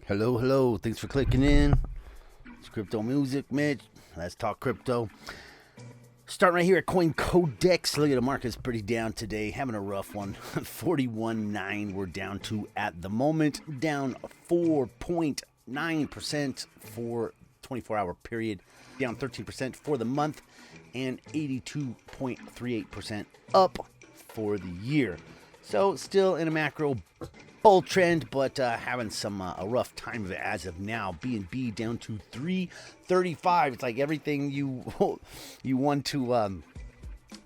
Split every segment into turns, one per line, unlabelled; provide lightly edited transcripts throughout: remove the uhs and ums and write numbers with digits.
Hello, hello. Thanks for clicking in. It's Crypto Music, Mitch. Let's talk crypto. Starting right here at CoinCodex. Look at the market's pretty down today. Having a rough one. 41.9 we're down to at the moment. Down 4.9% for 24-hour period. Down 13% for the month. And 82.38% up for the year. So still in a macro bull trend, but having some a rough time of it as of now. BNB down to 335. It's like everything you want to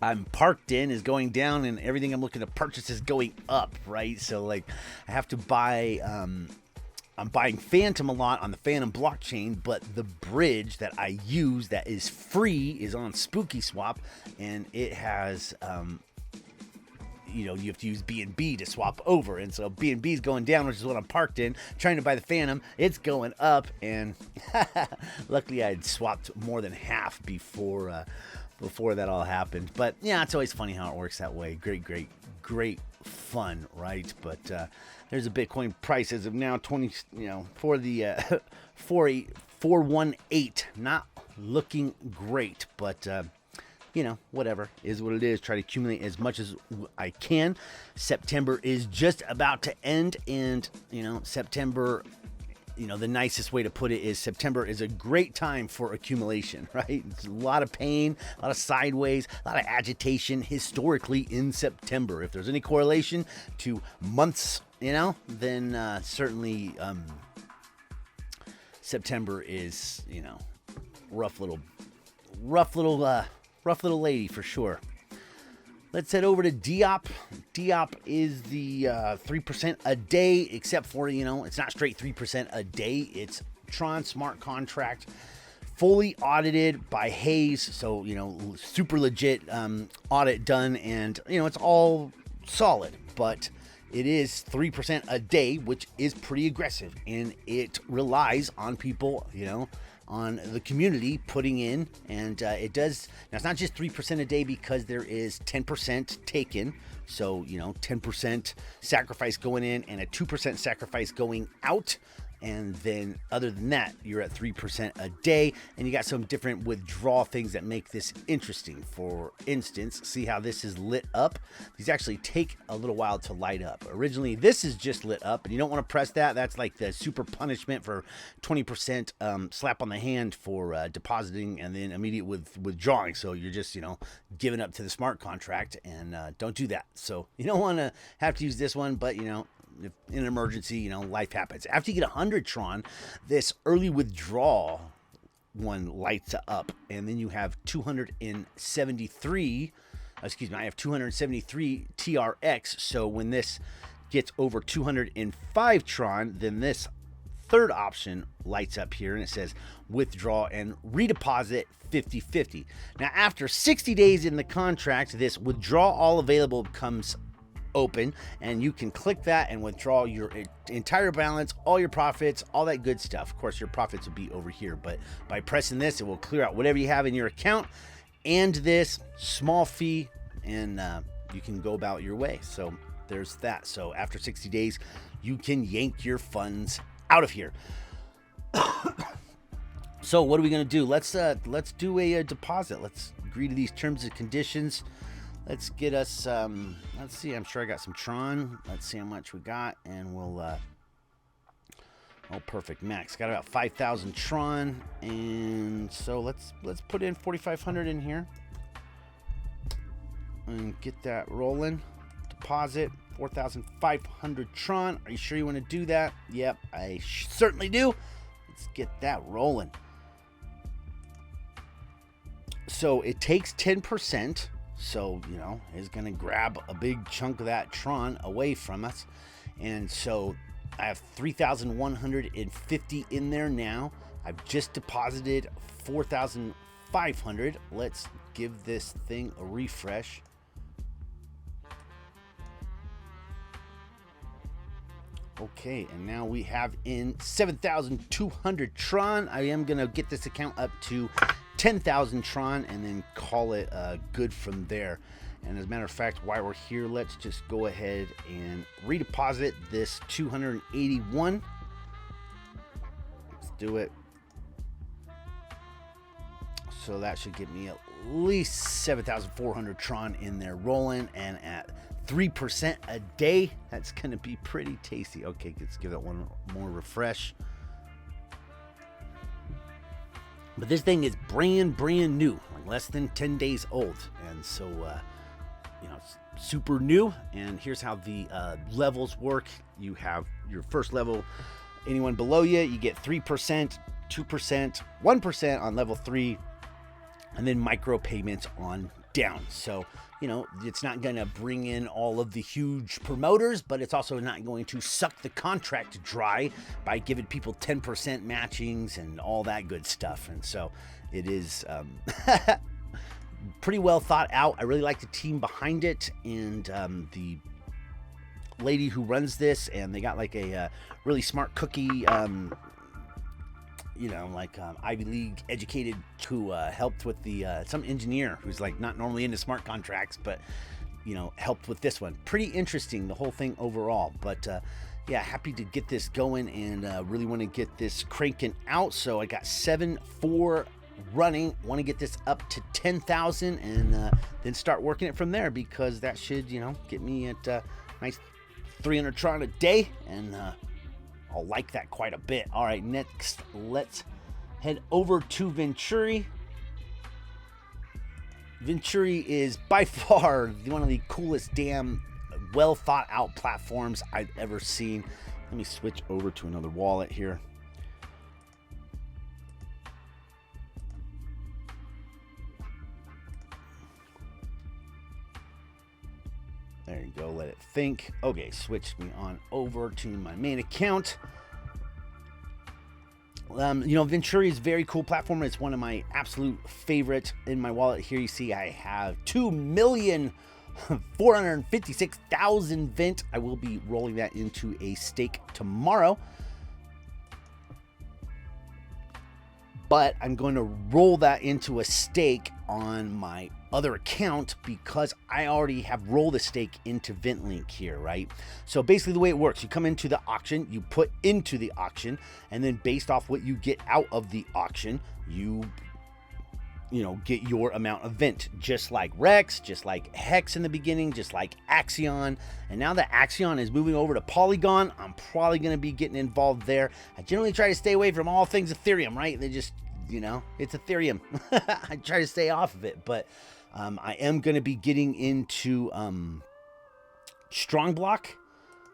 I'm parked in is going down, and everything I'm looking to purchase is going up, right? So like I have to buy I'm buying Phantom a lot on the Phantom blockchain, but the bridge that I use that is free is on Spooky Swap, and it has you have to use BNB to swap over, and so BNB is going down, which is what I'm parked in, trying to buy the Phantom. It's going up, and luckily I had swapped more than half before that all happened. But yeah, it's always funny how it works that way. Great fun, right? But there's a Bitcoin price as of now 20, for the 418, not looking great, but whatever is what it is. Try to accumulate as much as I can. September is just about to end, and September, the nicest way to put it is September is a great time for accumulation, right? It's a lot of pain, a lot of sideways, a lot of agitation historically in September. If there's any correlation to months, then certainly September is, rough little lady for sure. Let's head over to Deopp. Deopp is the 3% a day, except for, it's not straight 3% a day. It's Tron smart contract, fully audited by Hayes. So, super legit audit done, and, it's all solid. But it is 3% a day, which is pretty aggressive. And it relies on people, on the community putting in, and it does. Now it's not just 3% a day, because there is 10% taken. So 10% sacrifice going in and a 2% sacrifice going out. And then other than that, you're at 3% a day, and you got some different withdrawal things that make this interesting. For instance, see how this is lit up? These actually take a little while to light up. Originally, this is just lit up, and you don't want to press that. That's like the super punishment for 20% slap on the hand for depositing and then immediate withdrawing. So you're just, giving up to the smart contract, and don't do that. So you don't want to have to use this one, but if in an emergency, life happens. After you get 100 Tron, this early withdrawal one lights up, and then you have 273. I have 273 TRX. So when this gets over 205 Tron, then this third option lights up here, and it says withdraw and redeposit 50/50. Now, after 60 days in the contract, this withdraw all available becomes open, and you can click that and withdraw your entire balance, all your profits, all that good stuff. Of course, your profits will be over here, but by pressing this, it will clear out whatever you have in your account and this small fee, and you can go about your way. So there's that. So after 60 days, you can yank your funds out of here. So what are we going to do? Let's do a deposit. Let's agree to these terms and conditions. Let's get us, let's see, I'm sure I got some Tron. Let's see how much we got, and we'll, oh, perfect, max. Got about 5,000 Tron, and so let's put in 4,500 in here and get that rolling. Deposit 4,500 Tron. Are you sure you want to do that? Yep, I certainly do. Let's get that rolling. So it takes 10%. So, is going to grab a big chunk of that Tron away from us. And so I have 3,150 in there now. I've just deposited 4,500. Let's give this thing a refresh. Okay, and now we have in 7,200 Tron. I am going to get this account up to 10,000 Tron and then call it good from there. And as a matter of fact, while we're here, let's just go ahead and redeposit this 281. do it. So that should get me at least 7,400 Tron in there rolling, and at 3% a day, that's going to be pretty tasty. Okay, let's give it one more refresh. But this thing is brand new, like less than 10 days old. And so, you know, it's super new. And here's how the levels work. You have your first level. Anyone below you, you get 3%, 2%, 1% on level 3, and then micro payments on down. So, you know, it's not going to bring in all of the huge promoters, but it's also not going to suck the contract dry by giving people 10% matchings and all that good stuff. And so it is pretty well thought out. I really like the team behind it, and the lady who runs this, and they got like a really smart cookie, you know, like Ivy League educated, who helped with the some engineer who's like not normally into smart contracts, but you know, helped with this one. Pretty interesting, the whole thing overall. But yeah, happy to get this going, and really want to get this cranking out. So I got 7-4 running. Want to get this up to 10,000, and then start working it from there, because that should, you know, get me at nice 300 Tron a day, and I'll like that quite a bit. All right, next, let's head over to Venturi. Venturi is by far one of the coolest, damn well thought out platforms I've ever seen. Let me switch over to another wallet here. There you go, let it think. Okay, switched me on over to my main account. You know, Venturi is a very cool platform. It's one of my absolute favorite. In my wallet here, you see I have 2,456,000 Vent. I will be rolling that into a stake tomorrow. But I'm going to roll that into a stake on my other account, because I already have rolled a stake into VentLink here, right? So basically the way it works, you come into the auction, you put into the auction, and then based off what you get out of the auction, you know, get your amount of Vent, just like Rex, just like Hex in the beginning, just like Axion. And now that Axion is moving over to Polygon, I'm probably going to be getting involved there. I generally try to stay away from all things Ethereum, right? They just, you know, it's Ethereum. I try to stay off of it, but I am going to be getting into Strong Block.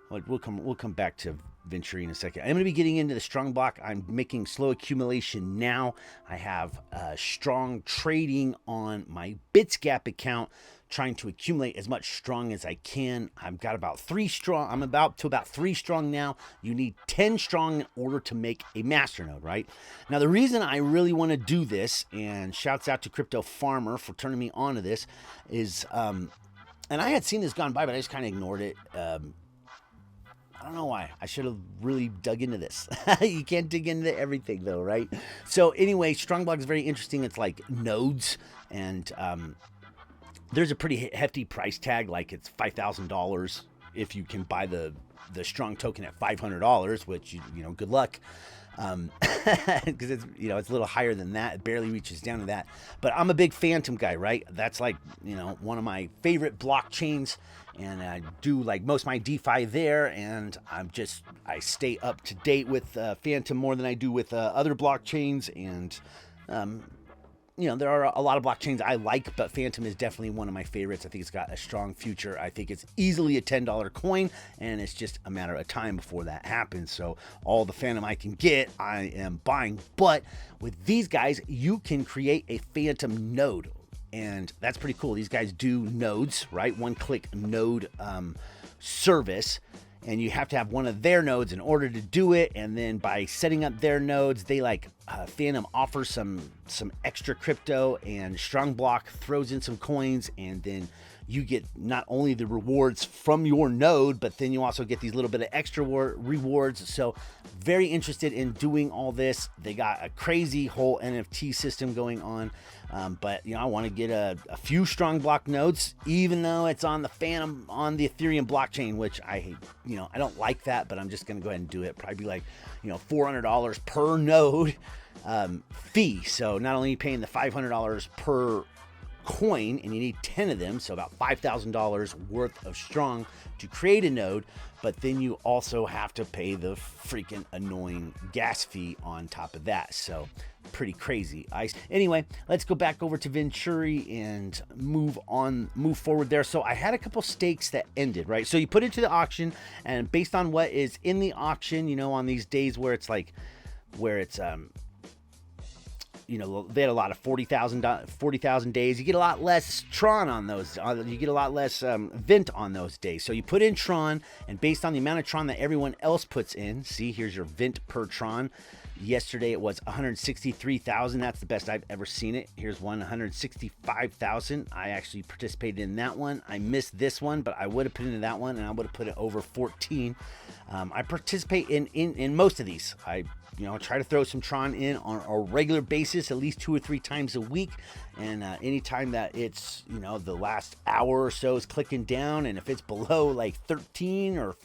We'll come back to Venturi in a second. I'm going to be getting into the Strong Block. I'm making slow accumulation now. I have strong trading on my BitsGap account, trying to accumulate as much strong as I can. I've got about 3 strong. I'm about 3 strong now. You need 10 strong in order to make a masternode, right? Now, the reason I really want to do this, and shouts out to Crypto Farmer for turning me on to this, is, and I had seen this gone by, but I just kind of ignored it. I don't know why. I should have really dug into this. You can't dig into everything, though, right? So anyway, Strong Block is very interesting. It's like nodes, and there's a pretty hefty price tag. Like it's $5,000 if you can buy the Strong token at $500, which, you know, good luck. Because it's, you know, it's a little higher than that. It barely reaches down to that. But I'm a big Phantom guy, right? That's like, you know, one of my favorite blockchains, and I do like most of my DeFi there, and I stay up to date with Phantom more than I do with other blockchains. And you know, there are a lot of blockchains I like, but Phantom is definitely one of my favorites. I think it's got a strong future. I think it's easily a $10 coin, and it's just a matter of time before that happens. So all the Phantom I can get, I am buying. But with these guys, you can create a Phantom node, and that's pretty cool. These guys do nodes, right? One-click node service. And you have to have one of their nodes in order to do it. And then by setting up their nodes, they like Phantom offers some extra crypto, and Strong Block throws in some coins, and then you get not only the rewards from your node, but then you also get these little bit of extra rewards. So very interested in doing all this. They got a crazy whole NFT system going on. But I want to get a few strong block nodes, even though it's on the Phantom on the Ethereum blockchain, which I hate. I don't like that, but I'm just going to go ahead and do it. Probably be like, $400 per node fee. So not only are you paying the $500 per coin, and you need 10 of them, so about $5,000 worth of strong to create a node, but then you also have to pay the freaking annoying gas fee on top of that. So pretty crazy. Anyway, let's go back over to Venturi and move forward there. So I had a couple stakes that ended, right? So you put it to the auction, and based on what is in the auction, on these days where it's they had a lot of 40,000 days. You get a lot less Tron on those. You get a lot less Vent on those days. So you put in Tron, and based on the amount of Tron that everyone else puts in, see, here's your Vent per Tron. Yesterday it was 163,000. That's the best I've ever seen it. Here's one, 165,000. I actually participated in that one. I missed this one, but I would have put into that one, and I would have put it over 14. I participate in most of these. I try to throw some Tron in on a regular basis, at least 2 or 3 times a week. And anytime that it's, the last hour or so is clicking down, and if it's below like 13 or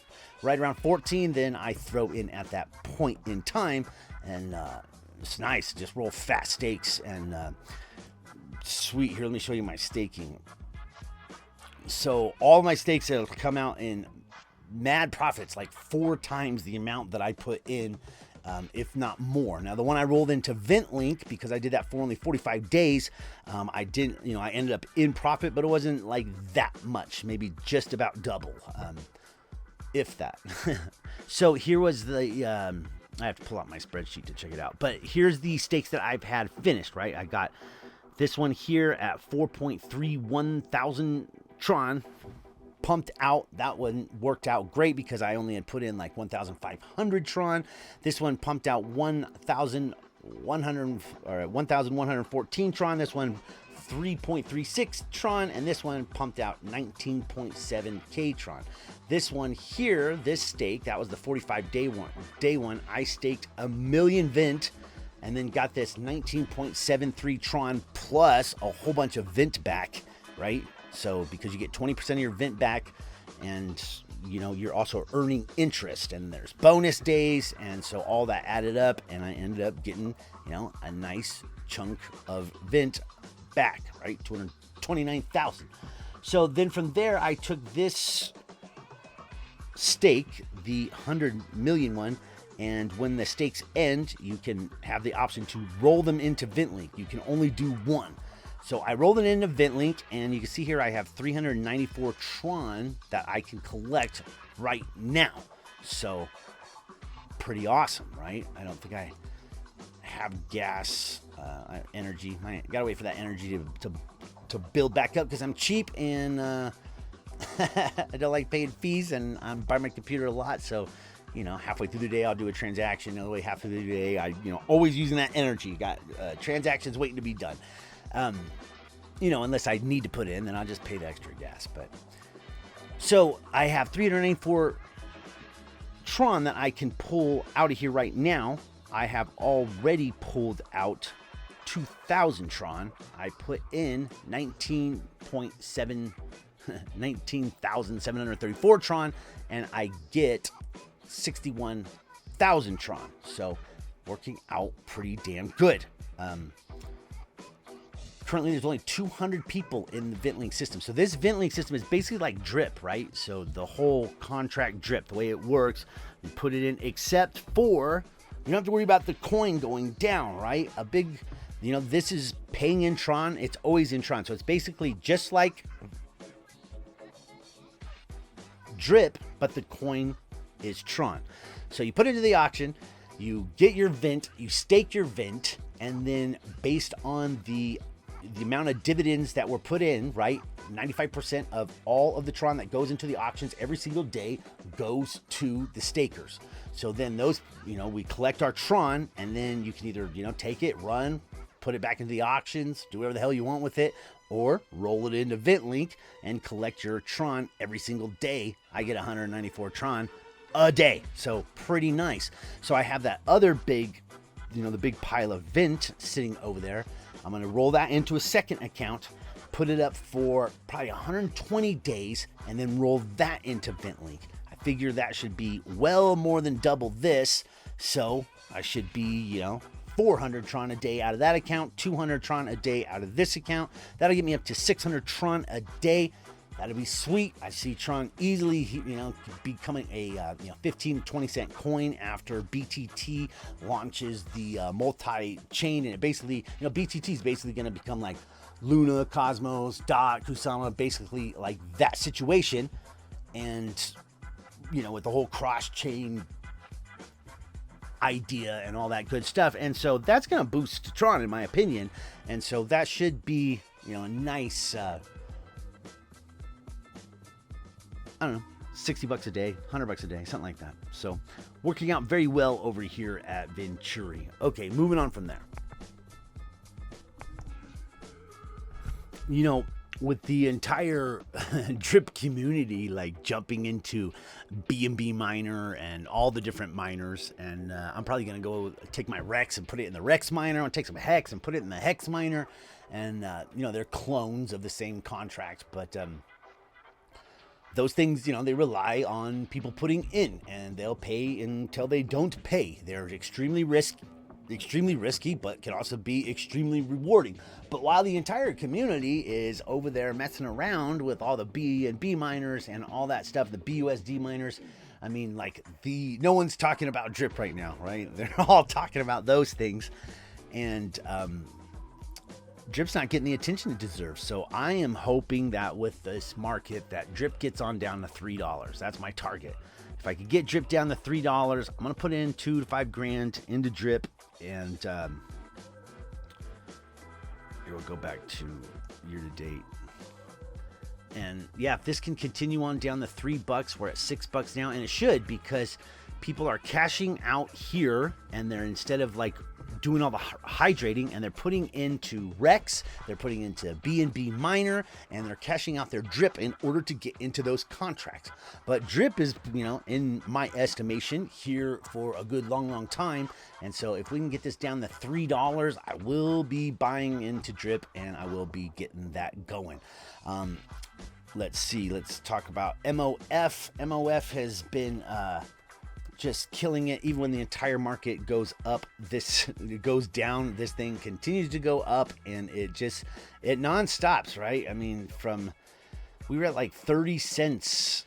right around 14, then I throw in at that point in time. And it's nice. Just roll fat stakes and sweet. Here, let me show you my staking. So all my stakes have come out in mad profits, like 4 times the amount that I put in. If not more. Now, the one I rolled into Vent Link, because I did that for only 45 days, I didn't, I ended up in profit, but it wasn't like that much, maybe just about double, if that. So here was the, I have to pull out my spreadsheet to check it out, but here's the stakes that I've had finished, right? I got this one here at 4.31 thousand Tron. Pumped out. That one worked out great because I only had put in like 1,500 Tron. This one pumped out 1,114 Tron. This one 3.36 Tron, and this one pumped out 19.7k Tron. This one here, this stake, that was the 45 day one. I staked 1 million Vent, and then got this 19.73 Tron plus a whole bunch of Vent back, right? So because you get 20% of your Vent back, and you're also earning interest, and there's bonus days, and so all that added up, and I ended up getting a nice chunk of Vent back, right? 229,000. So then from there, I took this stake, the 100 million one, and when the stakes end, you can have the option to roll them into Vent Link. You can only do one. So I rolled it into Vent Link, and you can see here I have 394 Tron that I can collect right now. So pretty awesome, right? I don't think I have gas, energy. I gotta wait for that energy to build back up because I'm cheap, and I don't like paying fees, and I'm by my computer a lot. So halfway through the day I'll do a transaction. The other way half of the day I always using that energy. Got transactions waiting to be done. Unless I need to put in, then I'll just pay the extra gas. But so I have 394 Tron that I can pull out of here right now. I have already pulled out 2,000 Tron. I put in 19,734 Tron, and I get 61,000 Tron. So working out pretty damn good. Currently, there's only 200 people in the VentLink system. So this VentLink system is basically like Drip, right? So the whole contract Drip, the way it works, you put it in, except for, you don't have to worry about the coin going down, right? A big, this is paying in Tron. It's always in Tron. So it's basically just like Drip, but the coin is Tron. So you put it into the auction, you get your Vent, you stake your Vent, and then based on the amount of dividends that were put in, right? 95% of all of the Tron that goes into the auctions every single day goes to the stakers. So then those, we collect our Tron, and then you can either, take it, run, put it back into the auctions, do whatever the hell you want with it, or roll it into Ventlink and collect your Tron every single day. I get 194 Tron a day, so pretty nice. So I have that other big, the big pile of Vent sitting over there. I'm going to roll that into a second account, put it up for probably 120 days, and then roll that into Ventlink. I figure that should be well more than double this, so I should be, 400 Tron a day out of that account, 200 Tron a day out of this account. That'll get me up to 600 Tron a day. That'll be sweet. I see Tron easily, becoming a 15 to 20 cent coin after BTT launches the multi-chain, and it basically, BTT is basically going to become like Luna, Cosmos, Dot, Kusama, basically like that situation, and with the whole cross-chain idea and all that good stuff, and so that's going to boost Tron in my opinion, and so that should be a nice. I don't know, $60 a day, $100 a day, something like that. So working out very well over here at Venturi. Okay, moving on from there. With the entire drip community like jumping into BNB miner and all the different miners, and I'm probably gonna go take my Rex and put it in the Rex miner. I'll take some Hex and put it in the Hex miner, and they're clones of the same contract, but those things, they rely on people putting in, and they'll pay until they don't pay. They're extremely risky, but can also be extremely rewarding. But while the entire community is over there messing around with all the BNB miners and all that stuff, the BUSD miners, I mean, no one's talking about drip right now, right? They're all talking about those things, and drip's not getting the attention it deserves. So I am hoping that with this market that drip gets on down to $3. That's my target. If I could get drip down to $3, I'm going to put in 2 to 5 grand into drip, and here we'll go back to year to date. And yeah, if this can continue on down to $3, we're at $6 now, and it should, because people are cashing out here, and they're, instead of doing all the hydrating, and they're putting into Rex, they're putting into BNB miner, and they're cashing out their drip in order to get into those contracts. But drip is, in my estimation, here for a good long time, and so if we can get this down to $3, I will be buying into drip, and I will be getting that going. Let's see, let's talk about MOF. MOF has been just killing it. Even when the entire market goes up, it goes down, this thing continues to go up, and it non-stops, right? I mean, we were at 30 cents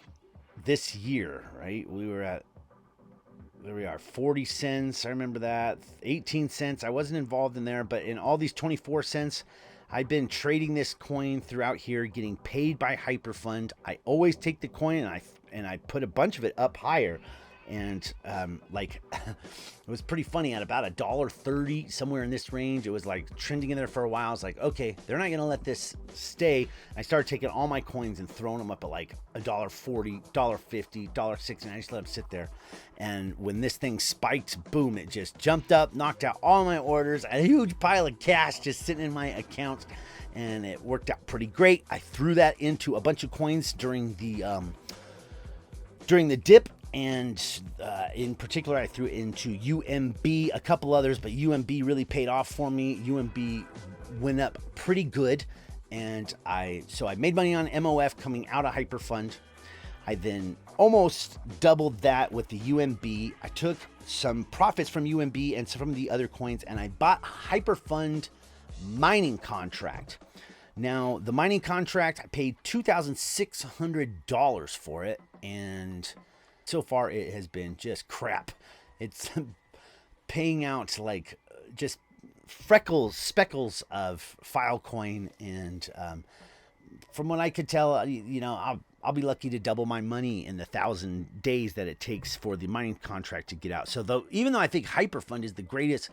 this year, right? We were at, there we are, 40 cents. I remember that. 18 cents. I wasn't involved in there, but in all these 24 cents, I've been trading this coin throughout here, getting paid by Hyperfun. I always take the coin and I put a bunch of it up higher. And it was pretty funny, at about $1.30, somewhere in this range. It was trending in there for a while. I was like, okay, they're not gonna let this stay. I started taking all my coins and throwing them up at $1.40, $1.50, $1.60, and I just let them sit there. And when this thing spiked, boom, it just jumped up, knocked out all my orders, a huge pile of cash just sitting in my account, and it worked out pretty great. I threw that into a bunch of coins during the dip. And in particular, I threw it into UMB, a couple others, but UMB really paid off for me. UMB went up pretty good, and so I made money on MOF coming out of Hyperfun. I then almost doubled that with the UMB. I took some profits from UMB and some from the other coins, and I bought Hyperfun mining contract. Now, the mining contract, I paid $2,600 for it, and so far it has been just crap. It's paying out just speckles of Filecoin, and from what I could tell, I'll be lucky to double my money in the 1,000 days that it takes for the mining contract to get out. So even though I think Hyperfun is the greatest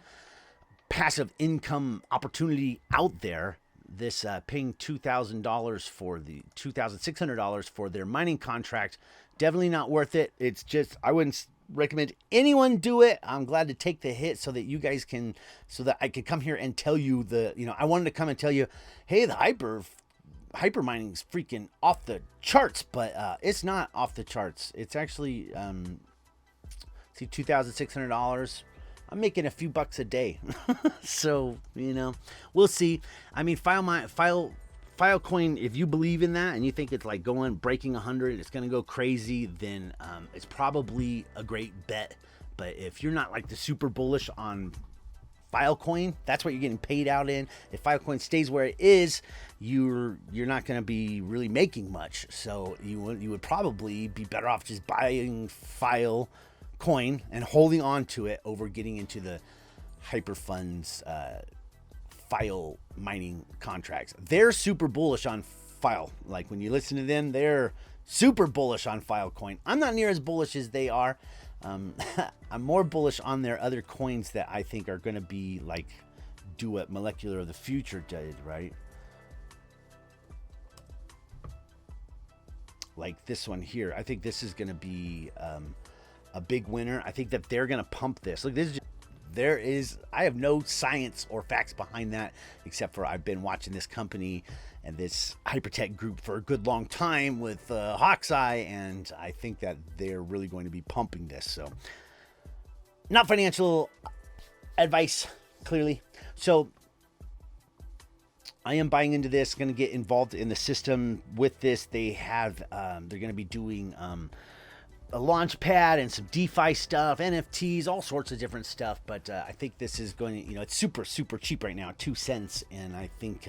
passive income opportunity out there, this paying $2,000 for $2,600 for their mining contract, definitely not worth it. It's just, I wouldn't recommend anyone do it. I'm glad to take the hit so that you guys can, so that I could come here and tell you I wanted to come and tell you, hey, the hypermining is freaking off the charts, but it's not off the charts. It's actually see, $2,600. I'm making a few bucks a day. So, we'll see. I mean, Filecoin, if you believe in that and you think it's like breaking 100, it's going to go crazy, then it's probably a great bet. But if you're not like the super bullish on Filecoin, that's what you're getting paid out in. If Filecoin stays where it is, you're not going to be really making much. So you would probably be better off just buying Filecoin and holding on to it over getting into the Hyperfun's file mining contracts. They're super bullish on File. Like when you listen to them, they're super bullish on Filecoin. I'm not near as bullish as they are. I'm more bullish on their other coins that I think are going to be like do what Molecular of the Future did, right? Like this one here. I think this is going to be a big winner. I think that they're going to pump this. Look, this is I have no science or facts behind that, except for I've been watching this company and this hypertech group for a good long time with Hawk's Eye, and I think that they're really going to be pumping this. So, not financial advice, clearly. So, I am buying into this. Going to get involved in the system with this. They have they're going to be doing a launch pad and some DeFi stuff, NFTs, all sorts of different stuff. But I think this is going to, it's super, super cheap right now, 2 cents. And I think,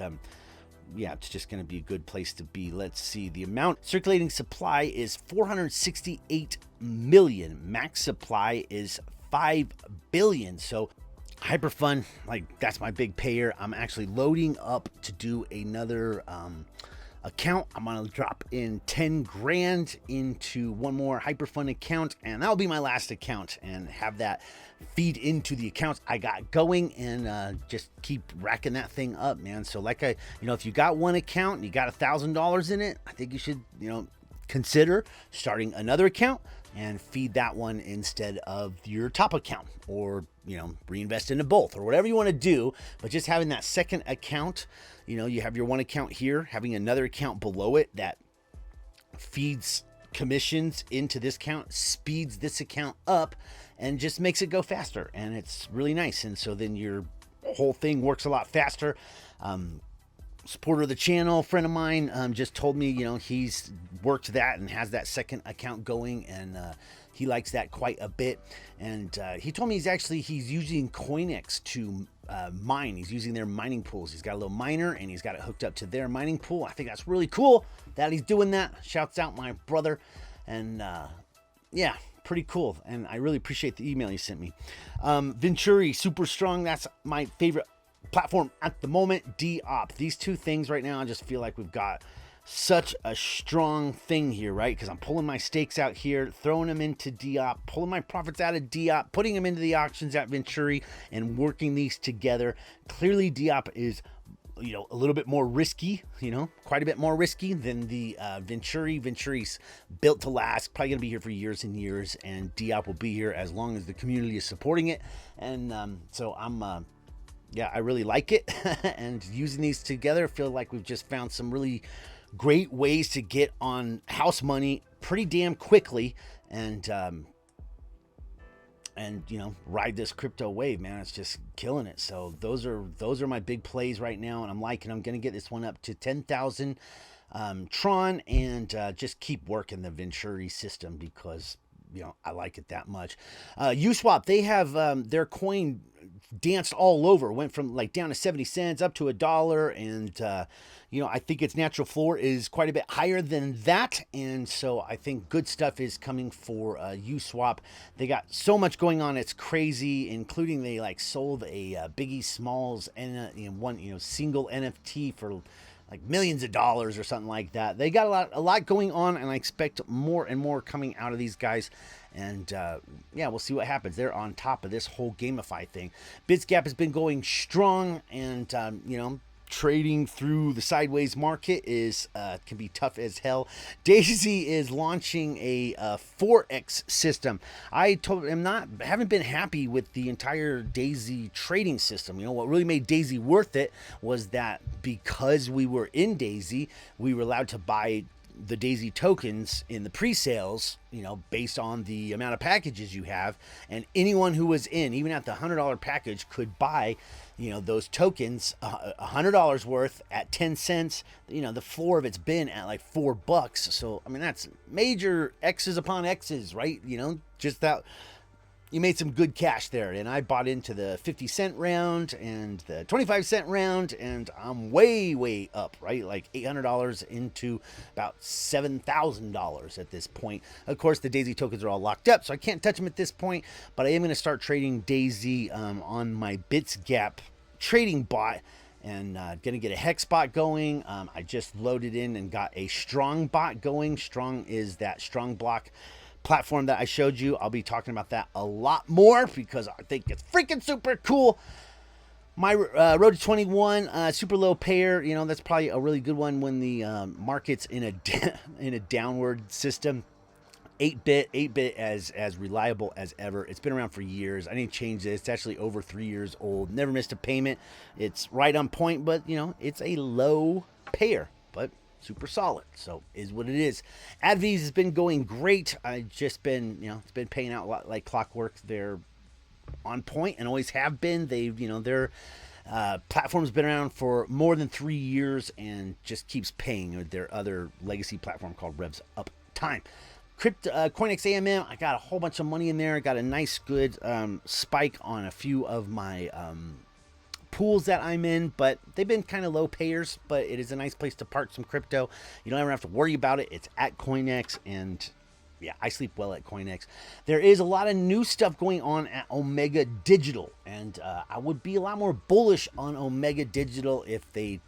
it's just going to be a good place to be. Let's see. The amount circulating supply is 468 million. Max supply is 5 billion. So Hyperfun, like that's my big payer. I'm actually loading up to do another account. I'm gonna drop in 10 grand into one more Hyperfun account, and that'll be my last account, and have that feed into the accounts I got going, and just keep racking that thing up, man. So like if you got one account and you got $1,000 in it, I think you should consider starting another account and feed that one instead of your top account, or reinvest into both, or whatever you want to do. But just having that second account, you have your one account here, having another account below it that feeds commissions into this account, speeds this account up, and just makes it go faster. And it's really nice. And so then your whole thing works a lot faster. Supporter of the channel, friend of mine, just told me, he's worked that and has that second account going, and he likes that quite a bit. And he told me he's using CoinEx to mine. He's using their mining pools. He's got a little miner and he's got it hooked up to their mining pool. I think that's really cool that he's doing that. Shouts out my brother. And pretty cool. And I really appreciate the email he sent me. Venturi, super strong. That's my favorite platform at the moment. Deopp. These two things right now, I just feel like we've got such a strong thing here, right? Because I'm pulling my stakes out here, throwing them into Deopp, pulling my profits out of Deopp, putting them into the auctions at Venturi, and working these together. Clearly, Deopp is, a little bit more risky, quite a bit more risky than the Venturi. Venturi's built to last, probably going to be here for years and years, and Deopp will be here as long as the community is supporting it. And so I'm, I really like it. And using these together, I feel like we've just found some really great ways to get on house money pretty damn quickly, and ride this crypto wave, man. It's just killing it. So those are my big plays right now, and I'm going to get this one up to 10,000 Tron, and just keep working the Venturi system because I like it that much. Uswap, they have their coin danced all over, went from like down to 70 cents up to $1, and I think its natural floor is quite a bit higher than that, and so I think good stuff is coming for Uswap. They got so much going on, it's crazy, including they like sold a Biggie Smalls and one single NFT for like millions of dollars or something like that. They got a lot going on, and I expect more and more coming out of these guys. And we'll see what happens. They're on top of this whole GameFi thing. BitsGap has been going strong, and trading through the sideways market is can be tough as hell. Daisy is launching a 4x system. Haven't been happy with the entire Daisy trading system. You know what really made Daisy worth it was that because we were in Daisy, we were allowed to buy the Daisy tokens in the pre-sales, you know, based on the amount of packages you have, and anyone who was in, even at the $100 package, could buy, you know, those tokens $100 worth at 10 cents. You know, the floor of it's been at like $4. So I mean, that's major X's upon X's, right? You know, just that. You made some good cash there, and I bought into the 50-cent round and the 25-cent round, and I'm way up, right? Like $800 into about $7,000 at this point. Of course, the Daisy tokens are all locked up, so I can't touch them at this point, but I am going to start trading Daisy on my BitsGap trading bot, and going to get a hex bot going. I just loaded in and got a strong bot going. Strong is that strong block platform that I showed you. I'll be talking about that a lot more because I think it's freaking super cool. My Road to 21 super low payer, you know, that's probably a really good one when the market's in a downward system. 8-bit as reliable as ever. It's been around for years. I didn't change this. It's actually over 3 years old. Never missed a payment. It's right on point, but you know, it's a low payer, but super solid. So is what it is. AdVs has been going great. I just been, you know, it's been paying out a lot like clockwork. They're on point and always have been. They've, you know, their platform's been around for more than 3 years and just keeps paying. Their other legacy platform called Revs Up Time. CoinEx AMM, I got a whole bunch of money in there. I got a nice good spike on a few of my pools that I'm in, but they've been kind of low payers, but it is a nice place to park some crypto. You don't ever have to worry about it. It's at CoinEx, and yeah, I sleep well at CoinEx. There is a lot of new stuff going on at Omega Digital, and I would be a lot more bullish on Omega Digital if they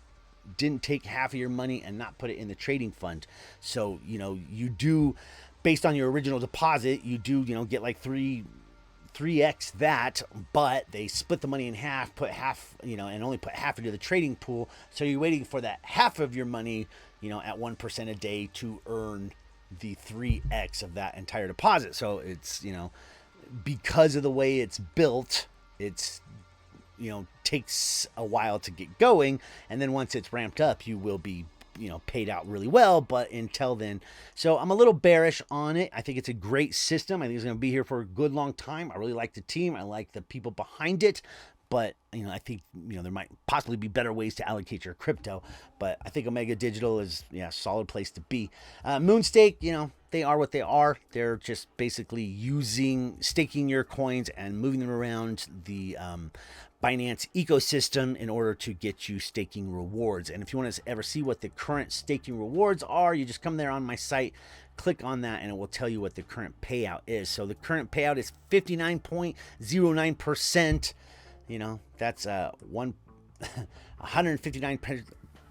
didn't take half of your money and not put it in the trading fund. So, you know, you do, based on your original deposit, you do, you know, get like 3x that, but they split the money in half, put half, you know, and only put half into the trading pool. So you're waiting for that half of your money, you know, at 1% a day to earn the 3x of that entire deposit. So it's, you know, because of the way it's built, it's, you know, takes a while to get going. And then once it's ramped up, you will be, you know, paid out really well, but until then, so I'm a little bearish on it. I think it's a great system. I think it's going to be here for a good long time. I really like the team. I like the people behind it, but you know, I think, you know, there might possibly be better ways to allocate your crypto, but I think Omega Digital is, yeah, a solid place to be. Moonstake, you know, they are what they are. They're just basically staking your coins and moving them around the Binance ecosystem in order to get you staking rewards. And if you want to ever see what the current staking rewards are, you just come there on my site, click on that, and it will tell you what the current payout is. So the current payout is 59.09%. You know, that's 159.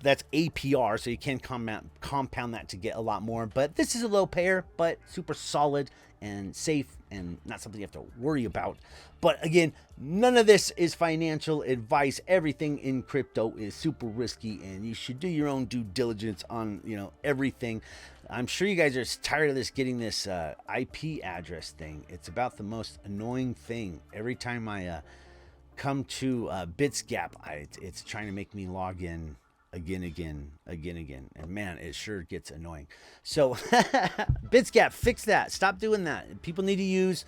That's APR, so you can compound that to get a lot more. But this is a low payer, but super solid and safe and not something you have to worry about. But again, none of this is financial advice. Everything in crypto is super risky, and you should do your own due diligence on, you know, everything. I'm sure you guys are tired of getting this IP address thing. It's about the most annoying thing. Every time I come to BitsGap, it's trying to make me log in again. And man, it sure gets annoying. So BitsGap, fix that. Stop doing that. People need to use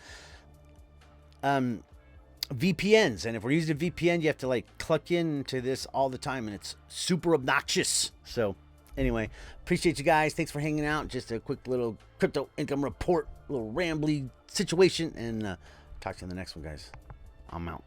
VPNs. And if we're using a VPN, you have to like cluck into this all the time, and it's super obnoxious. So anyway, appreciate you guys. Thanks for hanging out. Just a quick little crypto income report, little rambly situation, and talk to you in the next one, guys. I'm out.